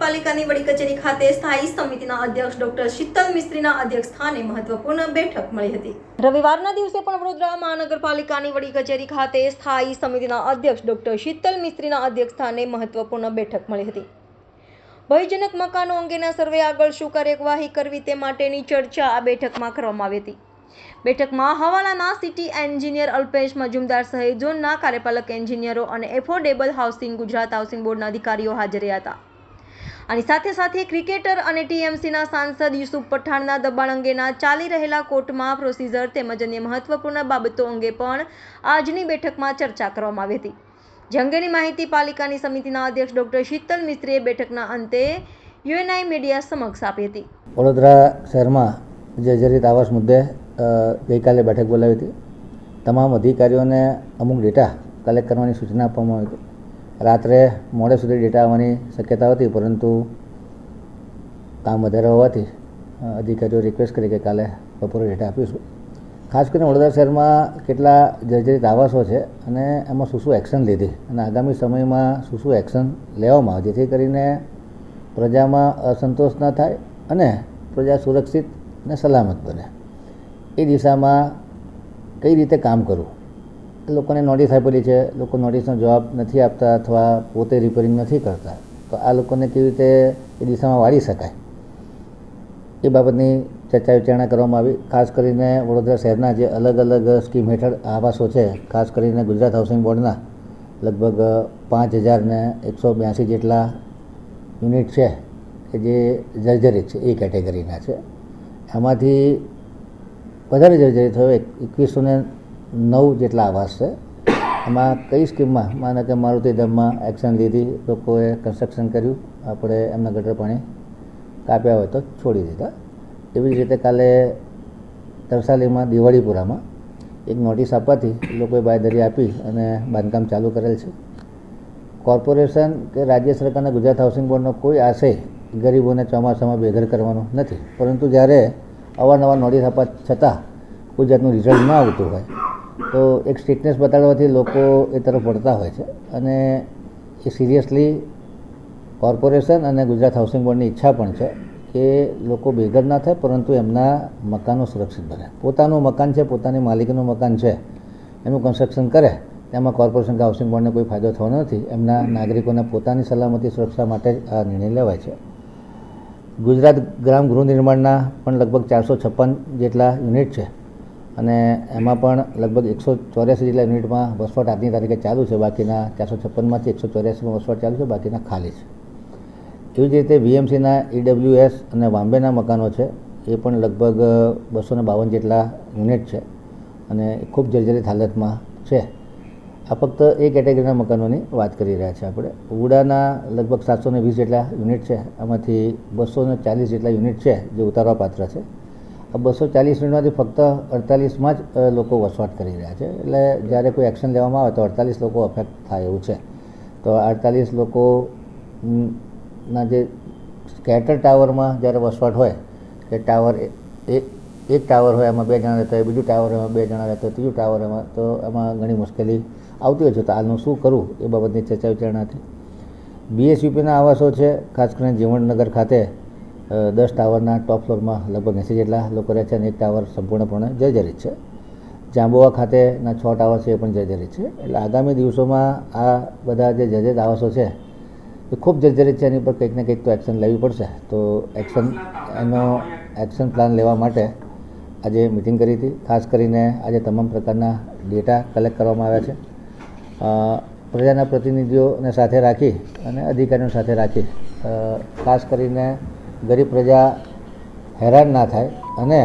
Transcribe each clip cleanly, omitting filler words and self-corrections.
મહાનગરપાલિકાની વડી કચેરી ખાતે સ્થાયી સમિતિના અધ્યક્ષ ડોક્ટર શીતલ મિસ્ત્રીના અધ્યક્ષસ્થાને મહત્વપૂર્ણ બેઠક મળી હતી। રવિવારના દિવસે પણ વડોદરા મહાનગરપાલિકાની વડી કચેરી ખાતે સ્થાયી સમિતિના અધ્યક્ષ ડોક્ટર શીતલ મિસ્ત્રીના અધ્યક્ષસ્થાને મહત્વપૂર્ણ બેઠક મળી હતી। ભયજનક મકાનો અંગેના સર્વે આગળ શું કાર્યવાહી કરવી તે માટેની ચર્ચા આ બેઠકમાં કરવામાં આવી હતી। બેઠકમાં હવાલાના સિટી એન્જિનિયર અલ્પેશ મજુમદાર સહિત ઝોનના કાર્યપાલક એન્જિનિયરો અને એફોર્ડેબલ હાઉસિંગ ગુજરાત હાઉસિંગ બોર્ડના અધિકારીઓ હાજર રહ્યા હતા। આની સાથે સાથે ક્રિકેટર અને ટીએમસીના સાંસદ યુસુફ પઠાણના દબાણ અંગેના ચાલી રહેલા કોર્ટમાં પ્રોસિજર તેમજ અન્ય મહત્વપૂર્ણ બાબતો અંગે પણ આજની બેઠકમાં ચર્ચા કરવામાં આવી હતી। જે અંગેની માહિતી પાલિકાની સમિતિના અધ્યક્ષ ડોક્ટર શીતલ મિસ્ત્રીએ બેઠકના અંતે યુએનઆઈ મીડિયા સમક્ષ આપી હતી। વડોદરા શહેરમાં જર્જરિત આવાસ મુદ્દે ગઈકાલે બેઠક બોલાવી હતી। તમામ અધિકારીઓને અમુક ડેટા કલેક્ટ કરવાની સૂચના આપવામાં આવી હતી। રાત્રે મોડે સુધી ડેટા આવવાની શક્યતા હતી, પરંતુ કામ વધારે હોવાથી અધિકારીઓ રિક્વેસ્ટ કરી કે કાલે બપોરે ડેટા આપીશું। ખાસ કરીને વડોદરા શહેરમાં કેટલા જર્જરિત આવાસો છે અને એમાં શું એક્શન લીધી અને આગામી સમયમાં શું એક્શન લેવામાં આવે, જેથી કરીને પ્રજામાં અસંતોષ ન થાય અને પ્રજા સુરક્ષિત અને સલામત બને। એ દિશામાં કઈ રીતે કામ કરવું, લોકોને નોટિસ આપેલી છે, લોકો નોટિસનો જવાબ નથી આપતા અથવા પોતે રિપેરિંગ નથી કરતા, તો આ લોકોને કેવી રીતે એ દિશામાં વાળી શકાય એ બાબતની ચર્ચા વિચારણા કરવામાં આવી। ખાસ કરીને વડોદરા શહેરના જે અલગ અલગ સ્કીમ હેઠળ આવાસો છે, ખાસ કરીને ગુજરાત હાઉસિંગ બોર્ડના લગભગ 5182 જેટલા યુનિટ છે કે જે જર્જરિત છે, એ કેટેગરીના છે। એમાંથી વધારે જર્જરિત થયો 2109 જેટલા આવાસ છે। એમાં કઈ સ્કીમમાં માનો કે મારુતિધામમાં એક્શન લીધી, લોકોએ કન્સ્ટ્રક્શન કર્યું, આપણે એમના ગટર પાણી કાપ્યા હોય તો છોડી દીધા। એવી જ રીતે કાલે તરસાલીમાં દિવાળીપુરામાં એક નોટિસ આપવાથી લોકોએ બાંયધરી આપી અને બાંધકામ ચાલુ કરેલ છે। કોર્પોરેશન કે રાજ્ય સરકારના ગુજરાત હાઉસિંગ બોર્ડનો કોઈ આશય ગરીબોને ચોમાસામાં બેઘર કરવાનો નથી, પરંતુ જ્યારે અવારનવાર નોટિસ આપવા છતાં કોઈ જાતનું રિઝલ્ટ ન આવતું હોય તો એક સ્ટ્રિક્ટનેસ બતાડવાથી લોકો એ તરફ વળતા હોય છે અને એ સિરિયસલી કોર્પોરેશન અને ગુજરાત હાઉસિંગ બોર્ડની ઈચ્છા પણ છે કે લોકો બેઘર ના થાય, પરંતુ એમના મકાનો સુરક્ષિત બને। પોતાનું મકાન છે, પોતાની માલિકીનું મકાન છે, એનું કન્સ્ટ્રક્શન કરે, તેમાં કોર્પોરેશન કે હાઉસિંગ બોર્ડને કોઈ ફાયદો થવાનો નથી। એમના નાગરિકોને પોતાની સલામતી સુરક્ષા માટે આ નિર્ણય લેવાય છે। ગુજરાત ગ્રામ ગૃહ નિર્માણના પણ લગભગ 456 જેટલા યુનિટ છે અને એમાં પણ લગભગ 184 જેટલા યુનિટમાં વસવાટ આજની તારીખે ચાલુ છે। બાકીના 456માંથી 184માં વસવાટ ચાલુ છે, બાકીના ખાલી છે। એવી જ રીતે વીએમસીના ઈડબ્લ્યુએસ અને વાંબેના મકાનો છે, એ પણ લગભગ 252 જેટલા યુનિટ છે અને ખૂબ જર્જરિત હાલતમાં છે। આ ફક્ત એ કેટેગરીના મકાનોની વાત કરી રહ્યા છીએ આપણે। વુડાના લગભગ 720 જેટલા યુનિટ છે, આમાંથી 240 જેટલા યુનિટ છે જે ઉતારવા પાત્ર છે। આ 240 યુનિટમાંથી ફક્ત 48માં જ લોકો વસવાટ કરી રહ્યા છે। એટલે જ્યારે કોઈ એક્શન લેવામાં આવે તો 48 લોકો અફેક્ટ થાય એવું છે। તો 48 લોકોના જે સ્કેટર ટાવરમાં જ્યારે વસવાટ હોય કે ટાવર એક ટાવર હોય એમાં 2 જણા રહેતા હોય, બીજું ટાવર એમાં 2 જણા રહેતા હોય, ત્રીજું ટાવર એમાં, તો એમાં ઘણી મુશ્કેલી આવતી હોય છે। તો હાલનું શું કરવું એ બાબતની ચર્ચા વિચારણા હતી। બીએસયુપીના આવાસો છે, ખાસ કરીને જીવનનગર ખાતે 10 ટાવરના ટોપ ફ્લોરમાં લગભગ 80 જેટલા લોકો રહે છે અને એક ટાવર સંપૂર્ણપણે જર્જરિત છે। જાંબુઆ ખાતેના 6 ટાવર છે, એ પણ જર્જરિત છે। એટલે આગામી દિવસોમાં આ બધા જે જર્જરિત આવાસો છે એ ખૂબ જર્જરિત છે, એની પર કંઈક ને કંઈક તો એક્શન લેવી પડશે। તો એક્શન પ્લાન લેવા માટે આજે મિટિંગ કરી હતી। ખાસ કરીને આજે તમામ પ્રકારના ડેટા કલેક્ટ કરવામાં આવ્યા છે। પ્રજાના પ્રતિનિધિઓને સાથે રાખી અને અધિકારીઓને સાથે રાખી ખાસ કરીને ગરીબ પ્રજા હેરાન ના થાય અને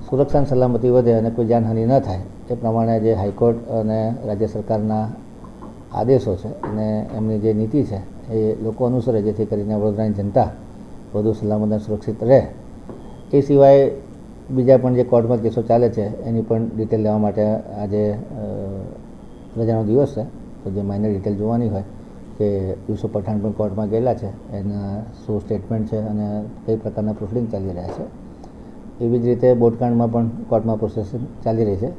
સુરક્ષા સલામતી વધે અને કોઈ જાનહાનિ ન થાય એ પ્રમાણે જે હાઈકોર્ટ અને રાજ્ય સરકારના આદેશો છે અને એમની જે નીતિ છે એ લોકો અનુસરે, જેથી કરીને વડોદરાની જનતા વધુ સલામત અને સુરક્ષિત રહે। એ સિવાય બીજા પણ જે કોર્ટમાં કેસો ચાલે છે એની પણ ડિટેલ લેવા માટે આજે રજાનો દિવસ છે, તો જે માઇનર ડિટેલ જોવાની હોય કે યુસુફ પઠાણ પણ કોર્ટમાં ગયેલા છે, એના શું સ્ટેટમેન્ટ છે અને કઈ પ્રકારના પ્રોસિડિંગ ચાલી રહ્યા છે। એવી જ રીતે બોટકાંડમાં પણ કોર્ટમાં પ્રોસેસિંગ ચાલી રહી છે।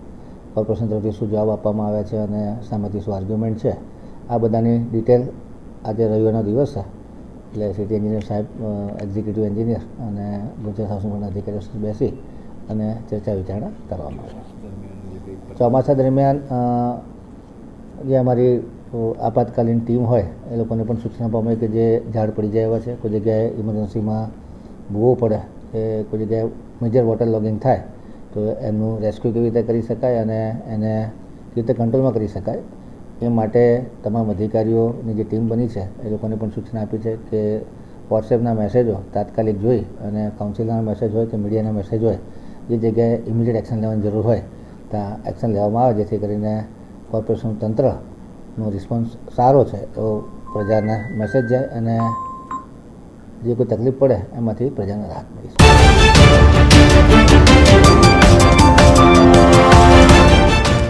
કોર્પોરેશન તરફથી શું જવાબ આપવામાં આવ્યા છે અને સામેથી શું આર્ગ્યુમેન્ટ છે, આ બધાની ડિટેલ આજે રવિવારનો દિવસ છે એટલે સિટી એન્જિનિયર સાહેબ, એક્ઝિક્યુટિવ એન્જિનિયર અને ગુજરાત હાઉસિંગ બોર્ડના અધિકારીઓ સાથે બેસી અને ચર્ચા વિચારણા કરવામાં આવી. ચોમાસા દરમિયાન જે અમારી આપાતકાલીન ટીમ હોય એ લોકોને પણ સૂચના આપવામાં આવી કે જે ઝાડ પડી જાય એવા છે, કોઈ જગ્યાએ ઇમરજન્સીમાં ભૂવો પડે કે કોઈ જગ્યાએ મેજર વોટર લોગિંગ થાય તો એનું રેસ્ક્યુ કેવી રીતે કરી શકાય અને એને કેવી રીતે કંટ્રોલમાં કરી શકાય એ માટે તમામ અધિકારીઓની જે ટીમ બની છે એ લોકોને પણ સૂચના આપી છે કે વોટ્સએપના મેસેજો તાત્કાલિક જોઈ અને કાઉન્સિલરના મેસેજ હોય કે મીડિયાના મેસેજ હોય જે જગ્યાએ ઇમિડિયેટ એક્શન લેવાની જરૂર હોય ત્યાં એક્શન લેવામાં આવે, જેથી કરીને કોર્પોરેશન તંત્રનો રિસ્પોન્સ સારો છે એવો પ્રજાને મેસેજ જાય અને જે કોઈ તકલીફ પડે એમાંથી પ્રજાને રાહત મળી શકે.